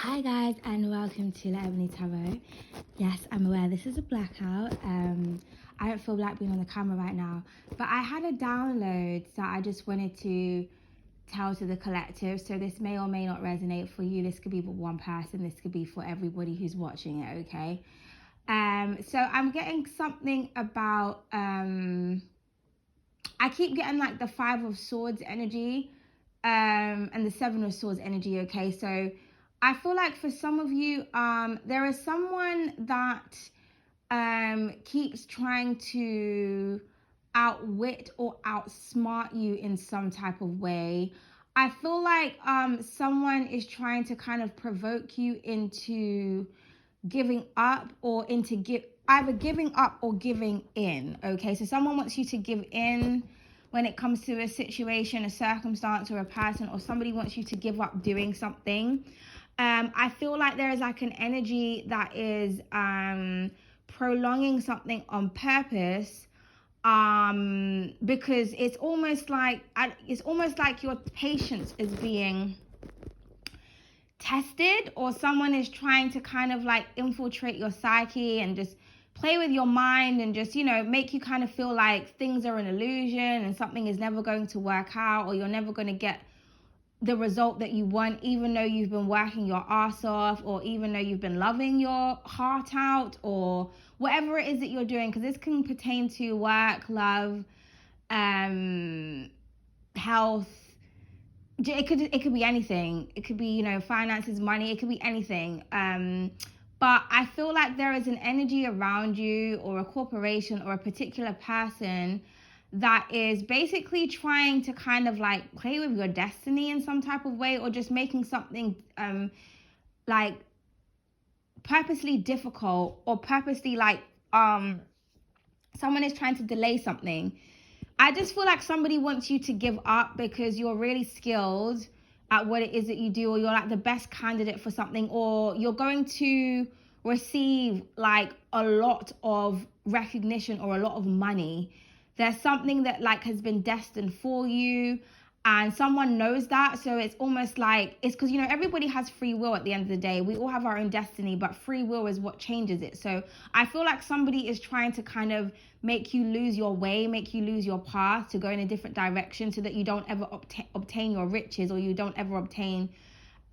Hi guys, and welcome to laebonyarts. Yes, I'm aware this is a blackout. I don't feel like being on the camera right now, but I had a download that I just wanted to tell to the collective. So this may or may not resonate for you. This could be for one person. This could be for everybody who's watching it. Okay. So I'm getting something about. I keep getting like the Five of Swords energy, and the Seven of Swords energy. Okay, so I feel like for some of you, there is someone that keeps trying to outwit or outsmart you in some type of way. I feel like someone is trying to kind of provoke you into giving up or into either giving up or giving in. Okay, so someone wants you to give in when it comes to a situation, a circumstance, or a person, or somebody wants you to give up doing something. I feel like there is like an energy that is prolonging something on purpose, because it's almost like your patience is being tested, or someone is trying to kind of like infiltrate your psyche and just play with your mind and just, make you kind of feel like things are an illusion and something is never going to work out, or you're never going to get the result that you want, even though you've been working your ass off, or even though you've been loving your heart out, or whatever it is that you're doing, because this can pertain to work, love, health. It could be anything. It could be, finances, money. It could be anything. But I feel like there is an energy around you, or a corporation, or a particular person that is basically trying to kind of like play with your destiny in some type of way, or just making something like purposely difficult, or purposely like someone is trying to delay something. I just feel like somebody wants you to give up because you're really skilled at what it is that you do, or you're like the best candidate for something, or you're going to receive like a lot of recognition or a lot of money. There's something that like has been destined for you, and someone knows that. So it's almost like, it's because, everybody has free will at the end of the day. We all have our own destiny, but free will is what changes it. So I feel like somebody is trying to kind of make you lose your way, make you lose your path, to go in a different direction, so that you don't ever obtain your riches, or you don't ever obtain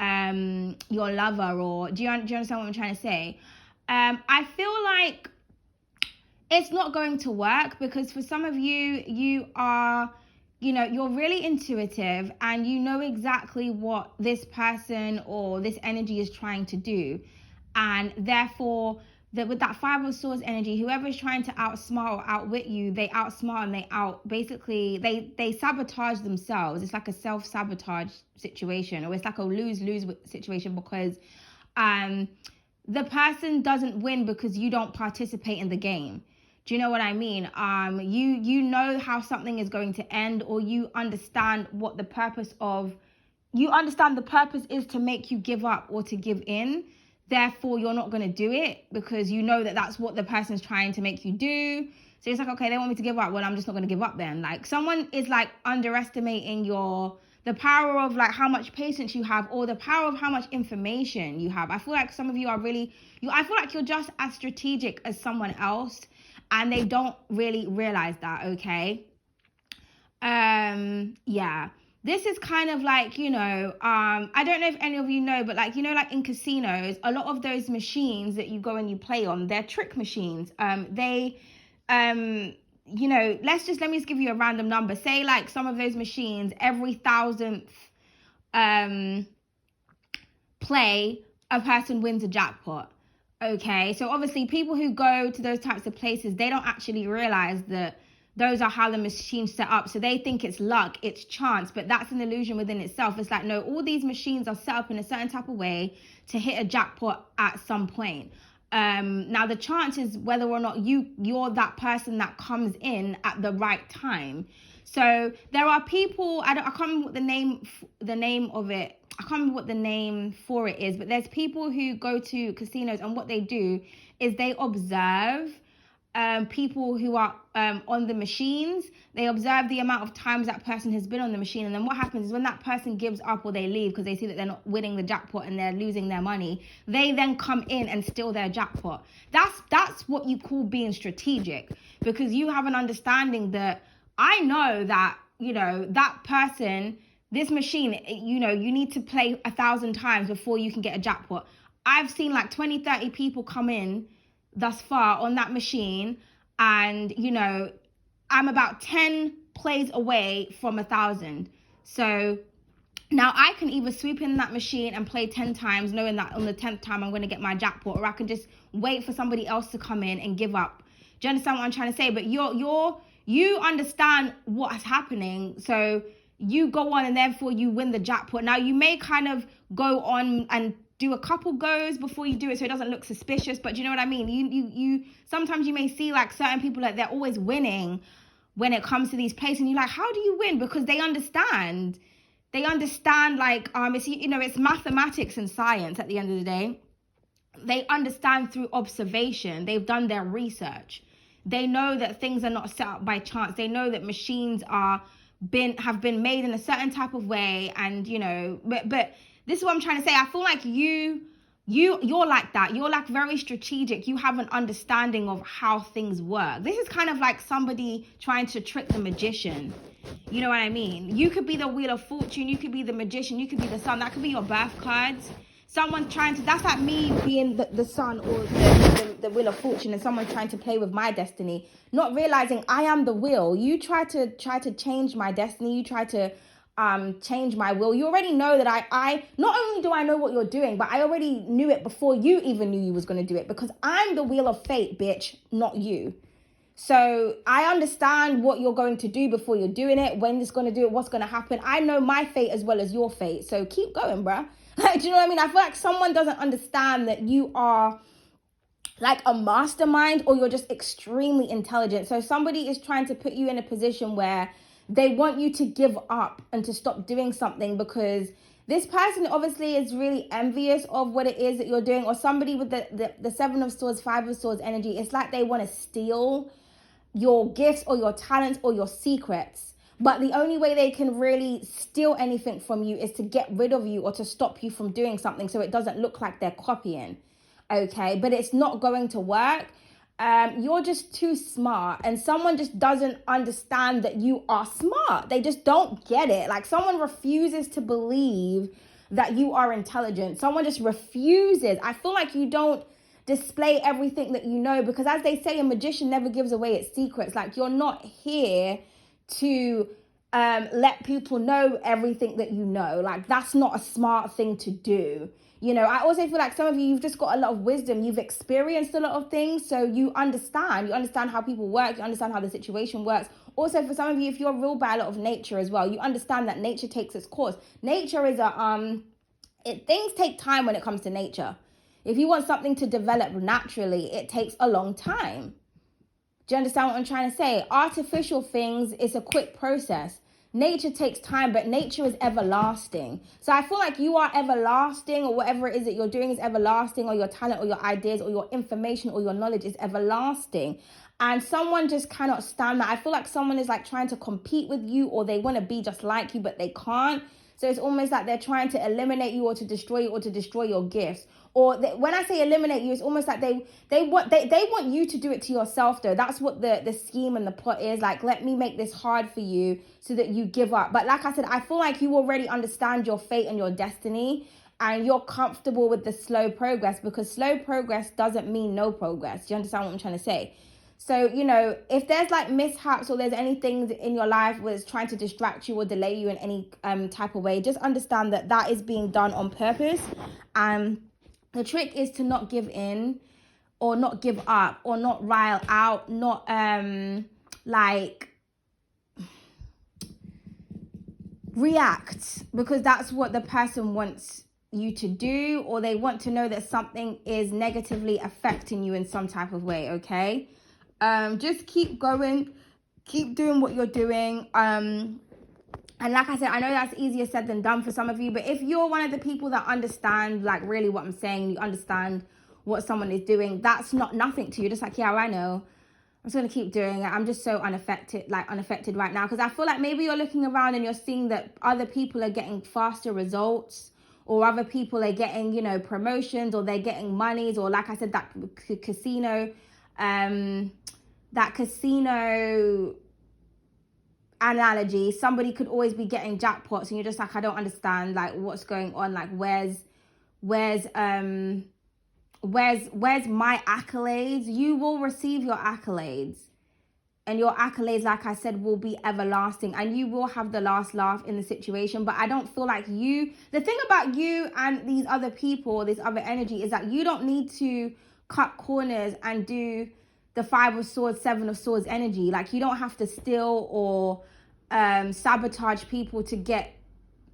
your lover, or do you understand what I'm trying to say? I feel like it's not going to work, because for some of you, you are, you're really intuitive, and you know exactly what this person or this energy is trying to do. And therefore, with that Five of Swords energy, whoever is trying to outsmart or outwit you, they outsmart and they sabotage themselves. It's like a self-sabotage situation, or it's like a lose-lose situation, because the person doesn't win because you don't participate in the game. Do you know what I mean? You know how something is going to end, or you understand what the purpose is to make you give up or to give in. Therefore, you're not going to do it, because you know that that's what the person's trying to make you do. So it's like, okay, they want me to give up. Well, I'm just not going to give up then. Like, someone is like underestimating the power of like how much patience you have, or the power of how much information you have. I feel like some of you are I feel like you're just as strategic as someone else, and they don't really realize that. Okay. Yeah. This is kind of like, I don't know if any of you know, but like, like in casinos, a lot of those machines that you go and you play on, they're trick machines. Let me just give you a random number. Say like some of those machines, every 1,000th play, a person wins a jackpot. Okay, so obviously people who go to those types of places, they don't actually realize that those are how the machine's set up. So they think it's luck, it's chance, but that's an illusion within itself. It's like, no, all these machines are set up in a certain type of way to hit a jackpot at some point. Now the chance is whether or not you're that person that comes in at the right time. So there are people, I can't remember what the name of it, I can't remember what the name for it is, but there's people who go to casinos, and what they do is they observe people who are on the machines, they observe the amount of times that person has been on the machine, and then what happens is when that person gives up or they leave because they see that they're not winning the jackpot and they're losing their money, they then come in and steal their jackpot. That's what you call being strategic, because you have an understanding that I know that, you know, that person, this machine, you know, you need to play 1,000 times before you can get a jackpot. I've seen like 20, 30 people come in thus far on that machine, and you know, I'm about 10 plays away from 1,000. So now I can either swoop in that machine and play 10 times knowing that on the 10th time I'm going to get my jackpot, or I can just wait for somebody else to come in and give up. Do you understand what I'm trying to say? But you understand what's happening, so you go on and therefore you win the jackpot. Now you may kind of go on and do a couple goes before you do it so it doesn't look suspicious, but do you know what I mean? You sometimes you may see like certain people, like they're always winning when it comes to these places, and you're like, how do you win? Because they understand like it's, you know, it's mathematics and science at the end of the day. They understand through observation. They've done their research. They know that things are not set up by chance. They know that machines have been made in a certain type of way, and you know, but this is what I'm trying to say. I feel like you're like that. You're like very strategic. You have an understanding of how things work. This is kind of like somebody trying to trick the magician. You know what I mean? You could be the Wheel of Fortune. You could be the magician. You could be the sun. That could be your birth cards. Someone trying to, that's like me being the sun or the Wheel of Fortune, and someone trying to play with my destiny, not realizing I am the wheel. You try to change my destiny. You try to change my will. You already know that I not only do I know what you're doing, but I already knew it before you even knew you was going to do it, because I'm the wheel of fate, bitch, not you. So I understand what you're going to do before you're doing it, when it's going to do it, what's going to happen. I know my fate as well as your fate. So keep going, bruh. Like, do you know what I mean? I feel like someone doesn't understand that you are like a mastermind, or you're just extremely intelligent. So somebody is trying to put you in a position where they want you to give up and to stop doing something, because this person obviously is really envious of what it is that you're doing. Or somebody with the 7 of Swords, 5 of Swords energy, it's like they want to steal your gifts or your talents or your secrets. But the only way they can really steal anything from you is to get rid of you or to stop you from doing something, so it doesn't look like they're copying. Okay, but it's not going to work. You're just too smart, and someone just doesn't understand that you are smart. They just don't get it. Like, someone refuses to believe that you are intelligent. Someone just refuses. I feel like you don't display everything that you know, because as they say, a magician never gives away its secrets. Like, you're not here to let people know everything that you know. Like, that's not a smart thing to do. You know, I also feel like some of you, you've just got a lot of wisdom. You've experienced a lot of things, so you understand how people work. You understand how the situation works. Also, for some of you, if you're ruled by a lot of nature as well, you understand that nature takes its course. Nature is things take time when it comes to nature. If you want something to develop naturally, it takes a long time. Do you understand what I'm trying to say? Artificial things, it's a quick process. Nature takes time, but nature is everlasting. So I feel like you are everlasting, or whatever it is that you're doing is everlasting, or your talent or your ideas or your information or your knowledge is everlasting. And someone just cannot stand that. I feel like someone is like trying to compete with you, or they want to be just like you, but they can't. So it's almost like they're trying to eliminate you, or to destroy you, or to destroy your gifts. Or when I say eliminate you, it's almost like they want you to do it to yourself, though. That's what the scheme and the plot is. Like, let me make this hard for you so that you give up. But like I said, I feel like you already understand your fate and your destiny, and you're comfortable with the slow progress, because slow progress doesn't mean no progress. Do you understand what I'm trying to say? So, you know, if there's like mishaps, or there's anything in your life where it's trying to distract you or delay you in any type of way, just understand that that is being done on purpose. The trick is to not give in, or not give up, or not rile out, not react, because that's what the person wants you to do, or they want to know that something is negatively affecting you in some type of way. Okay, just keep going, keep doing what you're doing. And like I said, I know that's easier said than done for some of you, but if you're one of the people that understand like really what I'm saying, you understand what someone is doing, that's not nothing to you. Just like, yeah, I know. just going to keep doing it. I'm just so unaffected right now, because I feel like maybe you're looking around and you're seeing that other people are getting faster results, or other people are getting, you know, promotions, or they're getting monies, or like I said, that casino analogy, somebody could always be getting jackpots and you're just like, I don't understand, like, what's going on, like, where's my accolades? You will receive your accolades, and your accolades, like I said, will be everlasting, and you will have the last laugh in the situation. But I don't feel like the thing about you and these other people, this other energy, is that you don't need to cut corners and do the 5 of Swords, 7 of Swords energy. Like, you don't have to steal or sabotage people to get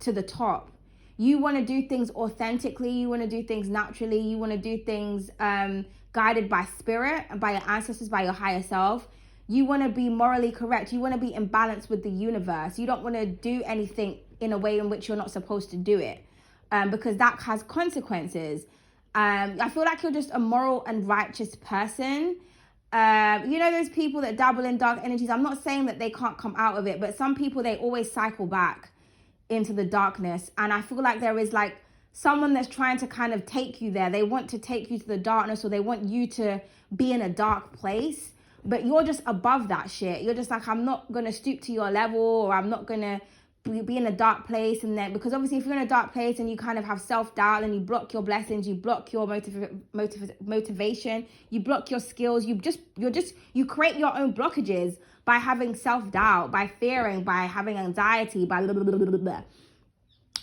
to the top. You want to do things authentically. You want to do things naturally. You want to do things guided by spirit and by your ancestors, by your higher self. You want to be morally correct. You want to be in balance with the universe. You don't want to do anything in a way in which you're not supposed to do it, because that has consequences. I feel like you're just a moral and righteous person. You know, those people that dabble in dark energies, I'm not saying that they can't come out of it, but some people, they always cycle back into the darkness. And I feel like there is like someone that's trying to kind of take you there. They want to take you to the darkness, or they want you to be in a dark place, but you're just above that shit. You're just like, I'm not going to stoop to your level, or I'm not going to be in a dark place. And then, because obviously if you're in a dark place and you kind of have self-doubt, and you block your blessings, you block your motivation, you block your skills, you create your own blockages by having self-doubt, by fearing, by having anxiety, by blah, blah, blah, blah, blah.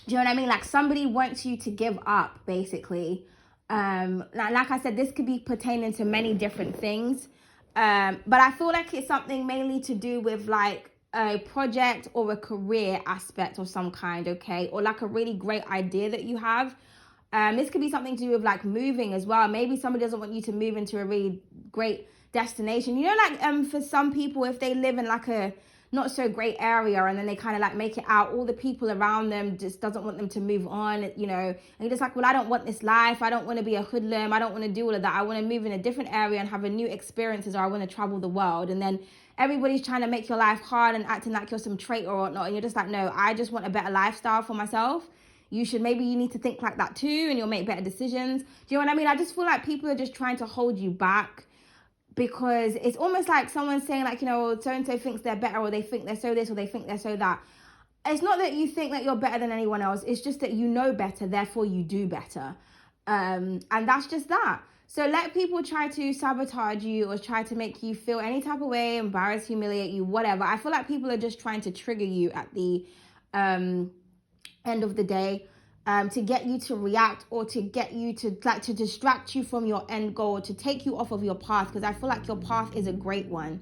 Do you know what I mean? Like, somebody wants you to give up, basically. Like I said, this could be pertaining to many different things. But I feel like it's something mainly to do with like a project or a career aspect of some kind, okay? Or like a really great idea that you have. This could be something to do with like moving as well. Maybe somebody doesn't want you to move into a really great destination. You know, like for some people, if they live in like a not so great area, and then they kind of like make it out, all the people around them just doesn't want them to move on, you know, and you're just like, well, I don't want this life, I don't want to be a hoodlum, I don't want to do all of that, I want to move in a different area and have a new experiences, or I want to travel the world. And then everybody's trying to make your life hard and acting like you're some traitor or whatnot, and you're just like, no, I just want a better lifestyle for myself. You need to think like that too, and you'll make better decisions. Do you know what I mean? I just feel like people are just trying to hold you back, because it's almost like someone's saying like, you know, so-and-so thinks they're better, or they think they're so this, or they think they're so that. It's not that you think that you're better than anyone else. It's just that you know better, therefore you do better. And that's just that. So let people try to sabotage you, or try to make you feel any type of way, embarrass, humiliate you, whatever. I feel like people are just trying to trigger you at the end of the day. To get you to react, or to get you to like to distract you from your end goal, to take you off of your path, because I feel like your path is a great one.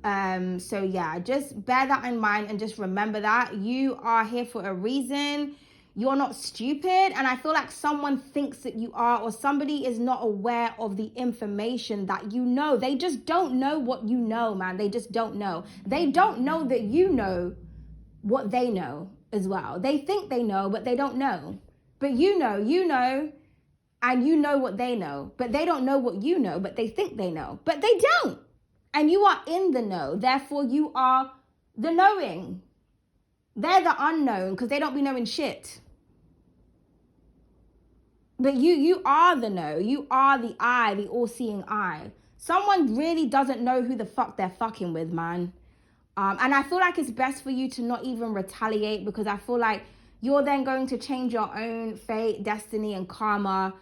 So yeah, just bear that in mind, and just remember that you are here for a reason. You're not stupid, and I feel like someone thinks that you are, or somebody is not aware of the information that you know. They just don't know what you know, man. They just don't know. They don't know that you know what they know as well. They think they know, but they don't know. But you know, and you know what they know, but they don't know what you know, but they think they know, but they don't. And you are in the know, therefore you are the knowing. They're the unknown, because they don't be knowing shit. But you are the know. You are the eye, the all-seeing eye. Someone really doesn't know who the fuck they're fucking with, man. And I feel like it's best for you to not even retaliate, because I feel like you're then going to change your own fate, destiny, and karma,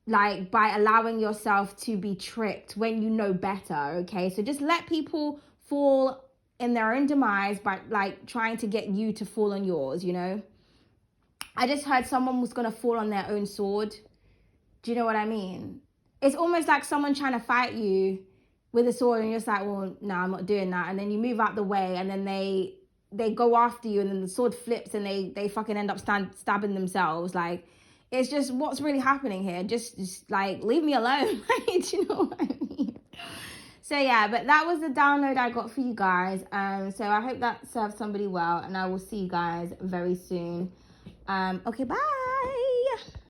like by allowing yourself to be tricked when you know better, okay? So just let people fall in their own demise by like trying to get you to fall on yours, you know? I just heard someone was going to fall on their own sword. Do you know what I mean? It's almost like someone trying to fight you with a sword, and you're just like, well, no, I'm not doing that. And then you move out the way, and then they go after you, and then the sword flips, and they fucking end up stabbing themselves. Like, it's just, what's really happening here? Just like, leave me alone. Do you know what I mean? So yeah, but that was the download I got for you guys. So I hope that serves somebody well, and I will see you guys very soon. Okay, bye.